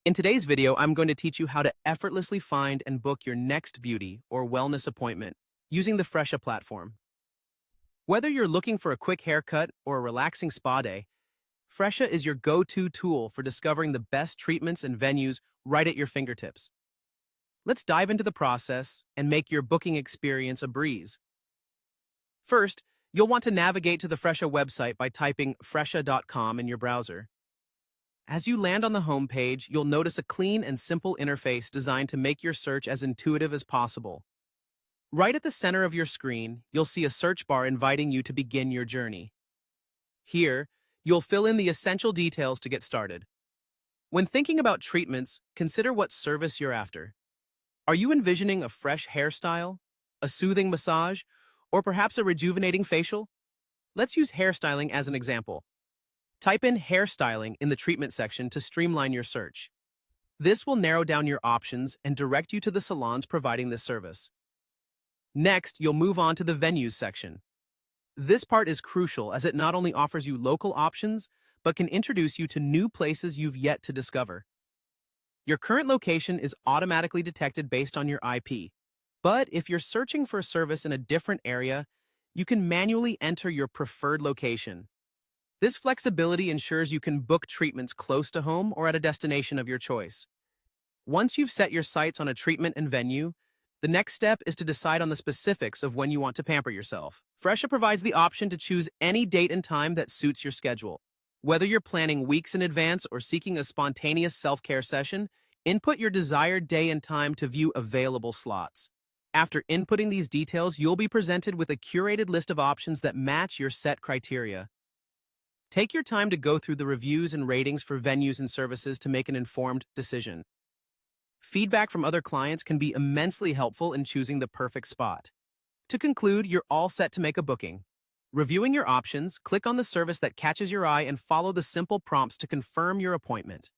In today's video, I'm going to teach you how to effortlessly find and book your next beauty or wellness appointment using the Fresha platform. Whether you're looking for a quick haircut or a relaxing spa day, Fresha is your go-to tool for discovering the best treatments and venues right at your fingertips. Let's dive into the process and make your booking experience a breeze. First, you'll want to navigate to the Fresha website by typing fresha.com in your browser. As you land on the home page, you'll notice a clean and simple interface designed to make your search as intuitive as possible. Right at the center of your screen, you'll see a search bar inviting you to begin your journey. Here, you'll fill in the essential details to get started. When thinking about treatments, consider what service you're after. Are you envisioning a fresh hairstyle, a soothing massage, or perhaps a rejuvenating facial? Let's use hairstyling as an example. Type in hairstyling in the treatment section to streamline your search. This will narrow down your options and direct you to the salons providing this service. Next, you'll move on to the venues section. This part is crucial as it not only offers you local options, but can introduce you to new places you've yet to discover. Your current location is automatically detected based on your IP. But if you're searching for a service in a different area, you can manually enter your preferred location. This flexibility ensures you can book treatments close to home or at a destination of your choice. Once you've set your sights on a treatment and venue, the next step is to decide on the specifics of when you want to pamper yourself. Fresha provides the option to choose any date and time that suits your schedule. Whether you're planning weeks in advance or seeking a spontaneous self-care session, input your desired day and time to view available slots. After inputting these details, you'll be presented with a curated list of options that match your set criteria. Take your time to go through the reviews and ratings for venues and services to make an informed decision. Feedback from other clients can be immensely helpful in choosing the perfect spot. To conclude, you're all set to make a booking. Reviewing your options, click on the service that catches your eye and follow the simple prompts to confirm your appointment.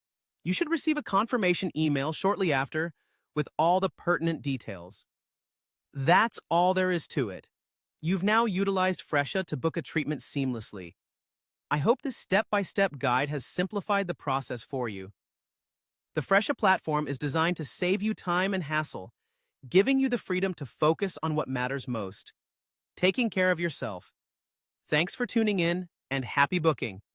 You should receive a confirmation email shortly after with all the pertinent details. That's all there is to it. You've now utilized Fresha to book a treatment seamlessly. I hope this step-by-step guide has simplified the process for you. The Fresha platform is designed to save you time and hassle, giving you the freedom to focus on what matters most, taking care of yourself. Thanks for tuning in, and happy booking!